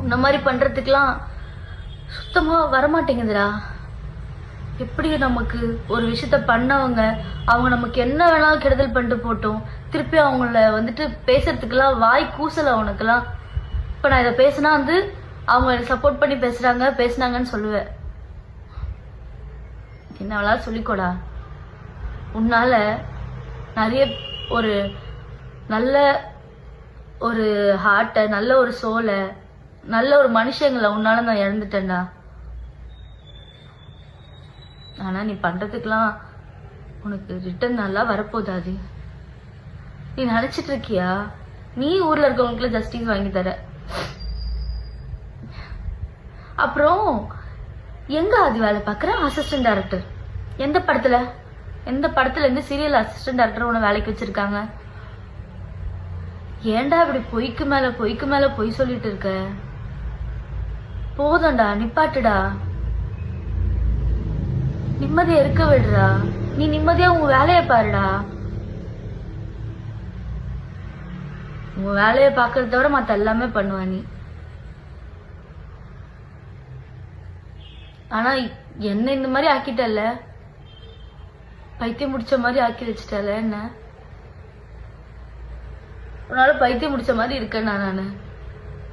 உன்ன மாதிரி பண்றதுக்கெல்லாம் சுத்தமா வரமாட்டேங்குதுடா. எப்படி நமக்கு ஒரு விஷயத்த பண்ணவங்க அவங்க நமக்கு என்ன வேணாலும் கெடுதல் பண்ணிட்டு போட்டோம், திருப்பி அவங்கள வந்துட்டு பேசுறதுக்கெல்லாம் வாய் கூசல அவனுக்கெல்லாம். இப்ப நான் இதை பேசினா அவங்க சப்போர்ட் பண்ணி பேசினாங்கன்னு சொல்லுவேன். என்ன சொல்லிக்கோடா. உன்னால நிறைய ஒரு நல்ல ஒரு ஹார்ட்டை, நல்ல ஒரு சோலை, நல்ல ஒரு மனுஷங்களை உன்னால நான் இழந்துட்டேன்டா. ஆனா நீ பண்றதுக்கெல்லாம் உனக்கு ரிட்டர்ன் நல்லா வரப்போதாது. நீ நினைச்சிட்டு இருக்கியா நீ ஊர்ல இருக்கவங்களுக்கு ஜஸ்டிஸ் வாங்கி தர? அப்புறம் எங்க அது வேலை பாக்குற அசிஸ்டன்ட் டைரக்டர்? எந்த படத்துல இருந்து சீரியல் அசிஸ்டன்ட் டைரக்டர் உன்னை வேலைக்கு வச்சிருக்காங்க? ஏன்டா இப்படி பொய்க்கு மேல பொய் சொல்லிட்டு இருக்க? போதும்டா, நிப்பாட்டுடா. நிம்மதியா இருக்க விடுறா. நீ நிம்மதியா உன் வேலைய பாருடா. உன் வேலைய பாக்குறத தவிர மத்த எல்லாமே பண்ணுவ நீ. ஆனா என்ன இந்த மாதிரி ஆக்கிட்டல்ல, பைத்தியம் முடிச்ச மாதிரி ஆக்கி வச்சிட்டல. என்ன உன்னால பைத்தியம் முடிச்ச மாதிரி இருக்கேன் நானு.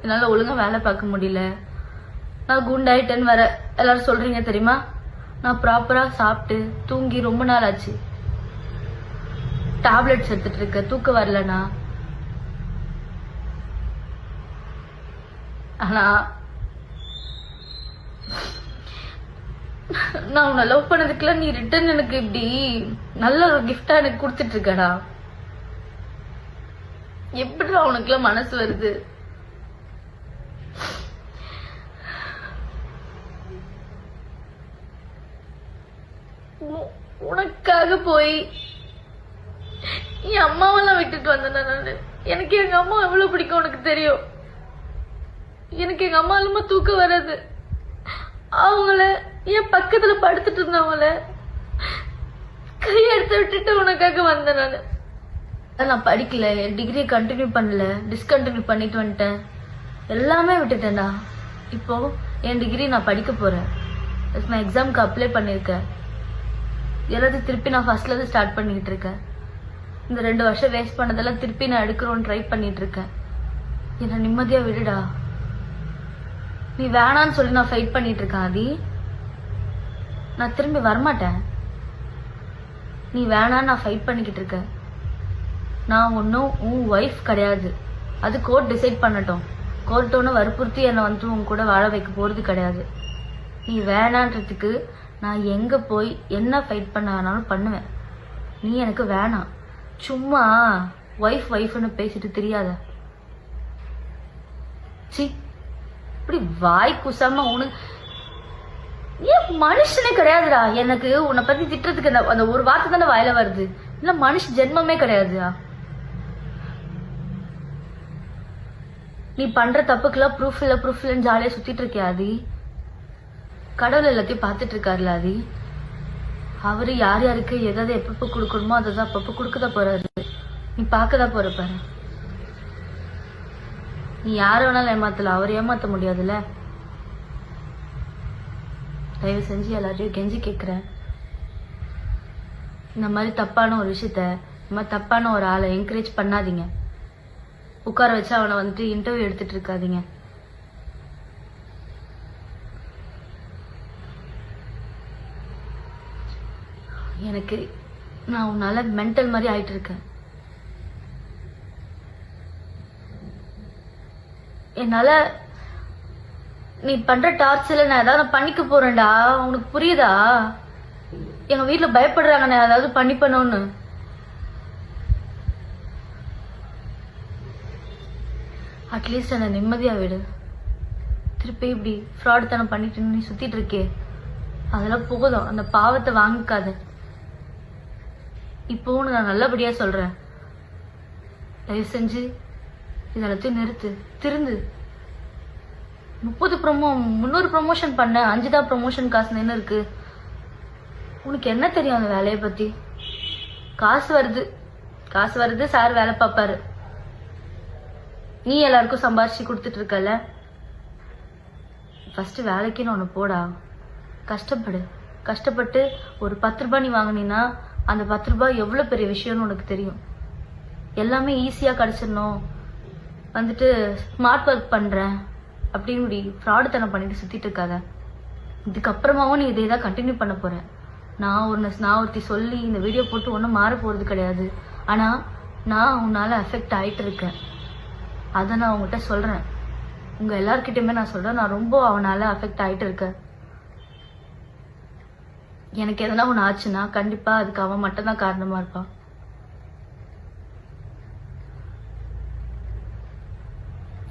என்னால ஒழுங்கா வேலை பார்க்க முடியல. நான் குண்டாயிட்டேன்னு வர எல்லாரும் சொல்றீங்க தெரியுமா? நான் ப்ராப்பரா சாப்பிட்டு தூங்கி ரொம்ப நாள் ஆச்சு. டேப்லெட்ஸ் எடுத்துட்டு இருக்க, தூக்கம் வரலனா. ஆனா நான் உன்னை லவ் பண்ணதுக்குலாம் நீ ரிட்டர்ன் எனக்கு இப்படி நல்ல ஒரு கிஃப்டா எனக்கு கொடுத்துட்டு இருக்கடா. எப்படிடா உனக்குலாம் மனசு வருது? உனக்காக போய் என் அம்மாவெல்லாம் விட்டுட்டு வந்தேன் நானு. எனக்கு எங்க அம்மா எவ்வளவு பிடிக்கும் உனக்கு தெரியும். எனக்கு எங்க அம்மா இல்லாம தூக்கம் வராது. அவங்கள என் பக்கத்துல படுத்துட்டு இருந்தவங்கள கையெடுத்து விட்டுட்டு உனக்காக வந்தேன் நானு. நான் படிக்கல, என் டிகிரியை கண்டினியூ பண்ணல, டிஸ்கண்டினியூ பண்ணிட்டு வந்துட்டேன். எல்லாமே விட்டுட்டேன்டா. இப்போ என் டிகிரி நான் படிக்க போறேன். நான் எக்ஸாமுக்கு அப்ளை பண்ணிருக்கேன். எல்லாத்தையும் திருப்பி நான் ஃபர்ஸ்ட்ல இருந்து ஸ்டார்ட் பண்ணிட்டு இருக்கேன். இந்த 2 வருஷம் வேஸ்ட் பண்ணதெல்லாம் திருப்பி நான் எடுக்கிறோன்னு ட்ரை பண்ணிட்டு இருக்கேன். என்ன நிம்மதியா விடுடா. நீ வேணான்னு சொல்லி நான் ஃபைட் பண்ணிட்டு இருக்கேன் ஆதி. நான் திரும்பி வரமாட்டேன். நீ வேணான்னு நான் ஃபைட் பண்ணிக்கிட்டு இருக்கேன். நான் ஒன்னும் உன் ஒய்ஃப் கிடையாது. அது கோர்ட் டிசைட் பண்ணட்டும். கோர்ட் ஒன்னும் வற்புறுத்தி என்னை உன் கூட வாழ வைக்க போறது கிடையாது. நீ வேணான்றதுக்கு நான் எங்க போய் என்ன ஃபைட் பண்ணாலும் பண்ணுவேன். நீ எனக்கு வேணாம். சும்மா ஒய்ஃப்னு பேசிட்டு தெரியாத. சி, இப்படி வாய் குசாம உனக்கு ஏன் மனுஷனே கிடையாதுடா. எனக்கு உன்னை பத்தி திட்டுறதுக்கு அந்த ஒரு வார்த்தை தானே வாயில வருது. இல்ல மனுஷ ஜென்மமே கிடையாதுடா. நீ பண்ற தப்புக்கெல்லாம் ப்ரூஃப் இல்லன்னு ஜாலியா சுத்திட்டு இருக்கியா ஆதி? கடவுள் எல்லாத்தையும் பார்த்துட்டு இருக்காருல ஆதி. அவரு யார் யாருக்கு எதாவது எப்பப்ப கொடுக்கணுமோ அதை அப்பப்ப கொடுக்கதான் போறாரு. நீ பார்க்கதான் போற பாரு. நீ யார வேணாலும் ஏமாத்தல, அவர் ஏமாத்த முடியாதுல்ல. தயவு செஞ்சு எல்லாரையும் கெஞ்சி கேட்கிறேன். இந்த மாதிரி தப்பான ஒரு விஷயத்த, இந்த மாதிரி தப்பான ஒரு ஆளை என்கரேஜ் பண்ணாதீங்க. உட்கார வச்சு அவனை வந்துட்டு இன்டர்வியூ எடுத்துட்டு இருக்காதீங்க. எனக்கு நான் உன்னால மென்டல் மாதிரி ஆயிட்டு இருக்கேன். என்னால நீ பண்ற டார்ச்சர்ல நான் ஏதாவது பண்ணிக்க போறேன்டா. உனக்கு புரியுதா? எங்க வீட்டுல பயப்படுறாங்க நான் ஏதாவது பண்ணணும்னு. அட்லீஸ்ட் என்ன நிம்மதியா விடு. திருப்பி இப்படி ஃப்ராட் தனம் பண்ணிட்டு நீ சுத்திட்டு இருக்கே, அதெல்லாம் போதும். அந்த பாவத்தை வாங்கிக்காத. இப்போ நான் நல்லபடியா சொல்றேன். தயவு செஞ்சு இதெல்லாத்தையும் நிறுத்து, திருந்து. 300 ப்ரமோஷன் பண்ண, 5 தான் ப்ரமோஷன் காசு என்ன இருக்கு? உனக்கு என்ன தெரியும் அந்த வேலையை பத்தி? காசு வருது, சார் வேலை பார்ப்பாரு. நீ எல்லாருக்கும் சம்பாரிச்சு கொடுத்துட்டு இருக்கல. ஃபஸ்ட்டு வேலைக்குன்னு ஒன்று போடா, கஷ்டப்பட்டு ஒரு 10 ரூபாய் நீ வாங்கினீன்னா அந்த 10 ரூபாய் எவ்வளோ பெரிய விஷயம்னு உனக்கு தெரியும். எல்லாமே ஈஸியாக கிடச்சிடணும், வந்துட்டு ஸ்மார்ட் ஒர்க் பண்ணுறேன் அப்படின்னு இப்படி ஃப்ராடுத்தனம் பண்ணிட்டு சுற்றிட்டு இருக்காத. இதுக்கப்புறமாவும் நீ இதே தான் கண்டினியூ பண்ண போகிறேன். நான் ஒருத்தி சொல்லி இந்த வீடியோ போட்டு ஒன்றும் மாற போகிறது கிடையாது. ஆனால் நான் உன்னால் அஃபெக்ட் ஆகிட்டு இருக்கேன். அதை நான் உங்கள்கிட்ட சொல்கிறேன். உங்கள் எல்லார்கிட்டையுமே நான் சொல்கிறேன், நான் ரொம்ப அவனால் அஃபெக்ட் ஆகிட்டு இருக்கேன். எனக்கு எதனா ஒன்று ஆச்சுன்னா கண்டிப்பாக அதுக்கு அவன் மட்டும்தான் காரணமாக இருப்பான்.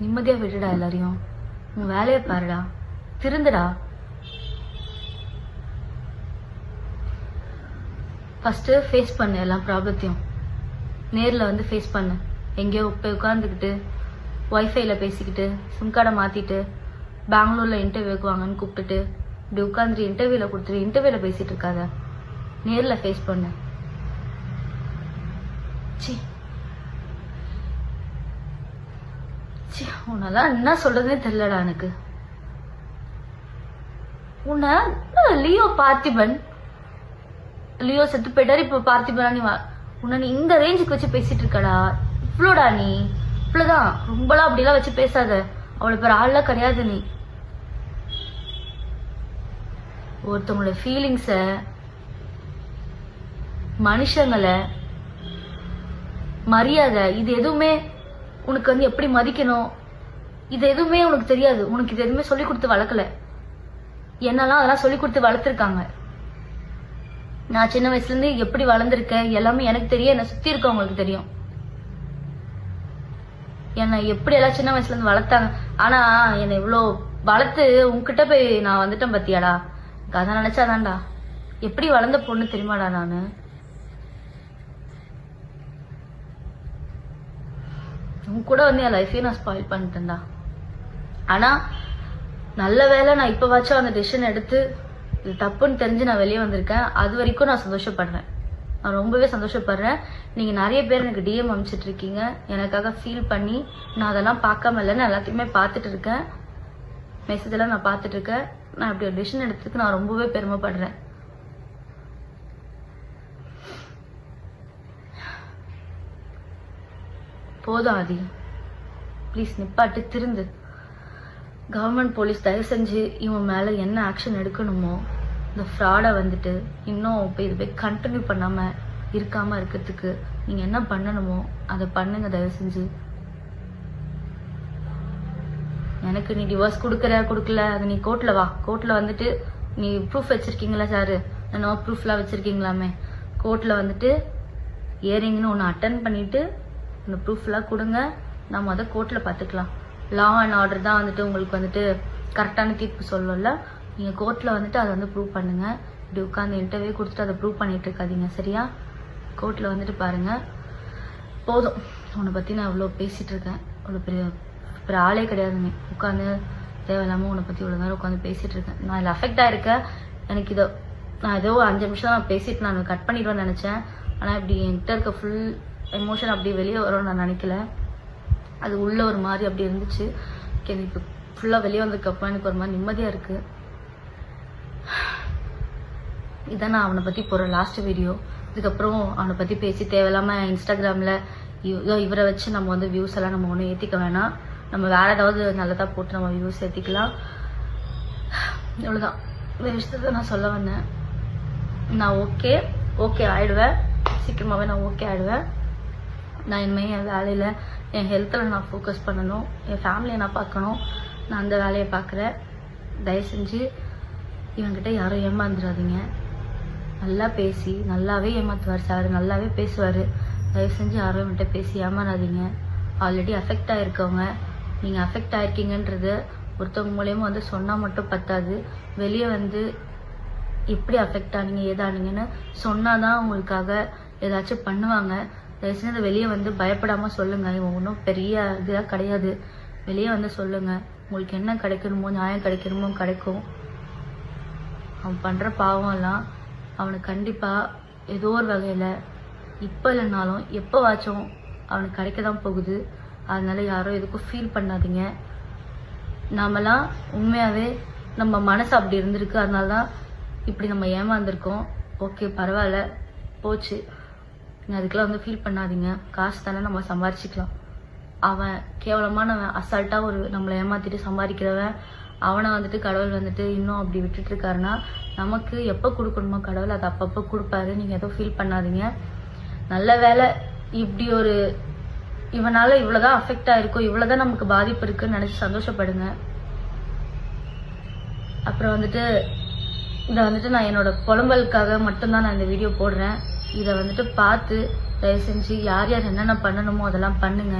நிம்மதியாக விட்டுடா, எல்லாரையும் உன் வேலையை பாருடா, திருந்துடா. ஃபஸ்ட்டு ஃபேஸ் பண்ணு எல்லா ப்ராப்ளத்தையும். நேரில் வந்து ஃபேஸ் பண்ணு. எங்கேயோ போய் உட்காந்துக்கிட்டு ஒய்ஃபைல பேசிக்கிட்டு சிம் கார்டை மாற்றிட்டு பெங்களூரில் இன்டர்வியூக்கு வாங்கன்னு கூப்பிட்டுட்டு இப்படி உட்காந்துட்டு இன்டர்வியூவில் கொடுத்துட்டு இன்டர்வியூவில் பேசிகிட்டு இருக்காத. நேரில் ஃபேஸ் பண்ணு. உன்னெல்லாம் என்ன சொல்றதுன்னே தெரியலடா எனக்கு. உன்னை லியோ செத்து போயிட்டாரு, இப்ப பார்த்திபனா நீ உன்னை நீ இந்த ரேஞ்சுக்கு வச்சு பேசிட்டு இருக்கடா. இவ்வளோடா நீ, இவ்வளவுதான். ரொம்பலாம் அப்படிலாம் வச்சு பேசாத. அவ்வளவு பேர் ஆள்லாம் கிடையாது நீ. ஒருத்தவங்களோட ஃபீலிங்ஸ, மனுஷங்களை, மரியாதை, இது எதுவுமே உனக்கு வந்து எப்படி மதிக்கணும், இது எதுவுமே உனக்கு தெரியாது. உனக்கு இது எதுவுமே சொல்லி கொடுத்து வளர்க்கல. என்னெல்லாம் அதெல்லாம் சொல்லி கொடுத்து வளர்த்துருக்காங்க. நான் சின்ன வயசுல இருந்து எப்படி வளர்ந்துருக்கேன் எல்லாமே எனக்கு தெரியும், என்னை சுத்தி இருக்கவங்களுக்கு தெரியும். என்னை எப்படி எல்லாம் சின்ன வயசுல இருந்து வளர்த்தாங்க. ஆனா என்னை இவ்வளோ வளர்த்து உன்கிட்ட போய் நான் வந்துட்டேன் பத்தியாடா. அதை நினைச்சாதான்டா எப்படி வளர்ந்த பொண்ணு தெரியுமாடா நானு. உன் கூட வந்து என் லைஃபையும் நான் ஸ்பாயில் பண்ணிட்டேன்டா. ஆனா நல்ல வேலை நான் இப்பவாச்சும் அந்த டிசிஷன் எடுத்து இது தப்புன்னு தெரிஞ்சு நான் வெளியே வந்திருக்கேன். அது வரைக்கும் நான் சந்தோஷப்படுறேன். நான் ரொம்பவே சந்தோஷப்படுறேன். நீங்க நிறைய பேர் எனக்கு டிஎம் அனுப்பிச்சிட்டு இருக்கீங்க, எனக்காக ஃபீல் பண்ணி. நான் அதெல்லாம் பார்க்காம இல்லைன்னு எல்லாத்தையுமே பார்த்துட்டு இருக்கேன். மெசேஜ் எல்லாம் நான் பார்த்துட்டு இருக்கேன். நான் இப்படி ஒரு டிசிஷன் எடுத்ததுக்கு நான் ரொம்பவே பெருமைப்படுறேன். போதும் ஆதி, ப்ளீஸ் நிப்பாட்டு, திருந்து. கவர்மெண்ட் போலீஸ் தயவு செஞ்சு இவன் மேலே என்ன ஆக்ஷன் எடுக்கணுமோ, இந்த ஃப்ராடை வந்துட்டு இன்னும் போய் இது போய் கண்டினியூ பண்ணாமல் இருக்காமல் இருக்கிறதுக்கு நீங்கள் என்ன பண்ணணுமோ அதை பண்ணுங்க தயவு செஞ்சு. எனக்கு நீ டிவோர்ஸ் கொடுக்கல, அது நீ கோர்ட்டில் வா. கோர்ட்டில் வந்துட்டு நீ ப்ரூஃப் வச்சுருக்கீங்களா சார், என்னோ ப்ரூஃப்லாம் வச்சுருக்கீங்களாமே. கோர்ட்டில் வந்துட்டு இயரிங்னு ஒன்று அட்டன் பண்ணிவிட்டு அந்த ப்ரூஃப்லாம் கொடுங்க. நம்ம அதை கோர்ட்டில் பார்த்துக்கலாம். லா அண்ட் ஆர்டர் தான் வந்துட்டு உங்களுக்கு வந்துட்டு கரெக்டான தீர்ப்பு சொல்லல. நீங்கள் கோர்ட்டில் வந்துட்டு அதை வந்து ப்ரூவ் பண்ணுங்கள். இப்படி உட்காந்து இன்டர்வியூ கொடுத்துட்டு அதை ப்ரூவ் பண்ணிட்டு இருக்காதீங்க, சரியா? கோர்ட்டில் வந்துட்டு பாருங்கள். போதும், உன்னை பற்றி நான் இவ்வளோ பேசிகிட்டு இருக்கேன். அவ்வளோ பெரிய ஆளே கிடையாதுங்க. உட்காந்து தேவையில்லாமல் உன்னை பற்றி இவ்வளோ நேரம் உட்காந்து பேசிகிட்டு இருக்கேன். நான் இதில் அஃபெக்ட் ஆகிருக்கேன். எனக்கு நான் ஏதோ 5 நிமிஷம் நான் பேசிட்டு நான் கட் பண்ணிடுவேன்னு நினச்சேன். ஆனால் இப்படி என்கிட்ட இருக்க ஃபுல் எமோஷன் அப்படியே வெளியே வரும்னு நான் நினைக்கல. அது உள்ள ஒரு மாதிரி அப்படி இருந்துச்சு. இப்போ ஃபுல்லாக வெளியே வந்ததுக்கப்புறம் எனக்கு ஒரு மாதிரி நிம்மதியாக இருக்குது. இதான் நான் அவனை பற்றி போகிற லாஸ்ட் வீடியோ. இதுக்கப்புறம் அவனை பற்றி பேசி தேவையில்லாமல் இன்ஸ்டாகிராமில் இவரை வச்சு நம்ம வந்து வியூஸ் எல்லாம் நம்ம ஒன்றும் ஏற்றிக்க வேணாம். நம்ம வேறு ஏதாவது நல்லதாக போட்டு நம்ம வியூஸ் ஏற்றிக்கலாம். இவ்வளோதான் இந்த விஷயத்தை நான் சொல்ல வந்தேன். நான் ஓகே ஆகிடுவேன். சீக்கிரமாகவே நான் ஓகே ஆகிடுவேன். நான் இனிமேல் என் வேலையில் என் ஹெல்த்தில் நான் ஃபோக்கஸ் பண்ணணும். என் ஃபேமிலியை நான் பார்க்கணும். நான் அந்த வேலையை பார்க்குறேன். தயவு செஞ்சு இவன்கிட்ட யாரும் ஏமாந்துடாதீங்க. நல்லா பேசி நல்லாவே ஏமாற்றுவார் சார், நல்லாவே பேசுவார். தயவு செஞ்சு யாரும் இவன்கிட்ட பேசி ஏமாறாதீங்க. ஆல்ரெடி அஃபெக்ட் ஆகிருக்கவங்க, நீங்கள் அஃபெக்ட் ஆகிருக்கீங்கன்றது ஒருத்தவங்க மூலியமாக வந்து சொன்னால் மட்டும் பத்தாது. வெளியே வந்து எப்படி அஃபெக்ட் ஆனீங்க ஏதானீங்கன்னு சொன்னால் தான் உங்களுக்காக ஏதாச்சும் பண்ணுவாங்க. தயவு செஞ்சு அதை வெளியே வந்து பயப்படாமல் சொல்லுங்கள். இவன் ஒன்றும் பெரிய இதெல்லாம் கிடையாது. வெளியே வந்து சொல்லுங்கள். உங்களுக்கு என்ன கிடைக்கணுமோ, நியாயம் கிடைக்கணுமோ கிடைக்கும். அவன் பண்ணுற பாவம்லாம் அவனுக்கு கண்டிப்பாக ஏதோ ஒரு வகையில் இப்போ இல்லைனாலும் எப்போவாச்சும் அவனுக்கு கிடைக்க தான் போகுது. அதனால யாரும் எதுக்கும் ஃபீல் பண்ணாதீங்க. நாமெல்லாம் உண்மையாகவே நம்ம மனசு அப்படி இருந்திருக்கு. அதனால தான் இப்படி நம்ம ஏமாந்துருக்கோம். ஓகே, பரவாயில்ல, போச்சு. நீங்கள் அதுக்கெல்லாம் வந்து ஃபீல் பண்ணாதீங்க. காசு தானே, நம்ம சம்பாரிச்சிக்கலாம். அவன் கேவலமானவன், அசால்ட்டாக ஒரு நம்மளை ஏமாத்திட்டு சம்பாதிக்கிறவன். அவனை வந்துட்டு கடவுள் வந்துட்டு இன்னும் அப்படி விட்டுட்டு இருக்காருன்னா, நமக்கு எப்போ கொடுக்கணுமோ கடவுள் அதை அப்பப்போ கொடுப்பாரு. நீங்கள் எதுவும் ஃபீல் பண்ணாதீங்க. நல்ல வேலை, இப்படி ஒரு இவனால இவ்வளோதான் அஃபெக்ட் ஆயிருக்கும், இவ்வளோதான் நமக்கு பாதிப்பு இருக்குன்னு நினச்சி சந்தோஷப்படுங்க. அப்புறம் வந்துட்டு இதை வந்துட்டு நான் என்னோட புலம்பலுக்காக மட்டும்தான் நான் இந்த வீடியோ போடுறேன். இதை வந்துட்டு பார்த்து தயவு செஞ்சு யார் யார் என்னென்ன பண்ணணுமோ அதெல்லாம் பண்ணுங்க.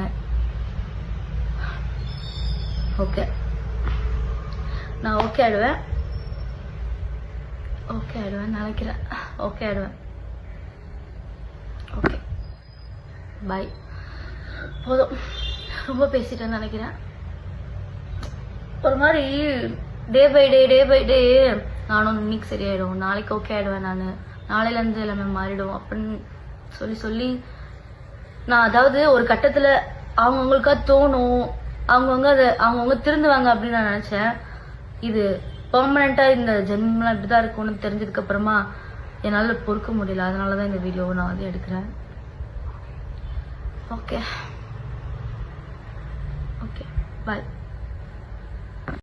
ஓகே, நான் ஓகே ஆயிடுவேன் நினைக்கிறேன். ஓகே ஆயிடுவேன். ஓகே, பாய். போதும், ரொம்ப பேசிட்டேன்னு நினைக்கிறேன். ஒரு மாதிரி டே பை டே நானும் இன்னைக்கு சரியாயிடும், நாளைக்கு ஓகே ஆயிடுவேன், நான் நாளையிலேருந்து எல்லாமே மாறிடும் அப்படின்னு சொல்லி நான், அதாவது ஒரு கட்டத்தில் அவங்கவுங்களுக்கா தோணும், அவங்கவுங்க திருந்துவாங்க அப்படின்னு நான் நினச்சேன். இது பெர்மனெண்ட்டாக இந்த ஜென்மம்லாம் இப்படி தான் இருக்கும்னு தெரிஞ்சதுக்கு அப்புறமா என்னால் பொறுக்க முடியல. அதனால தான் இந்த வீடியோவை நான் வந்து எடுக்கிறேன். ஓகே, பாய்.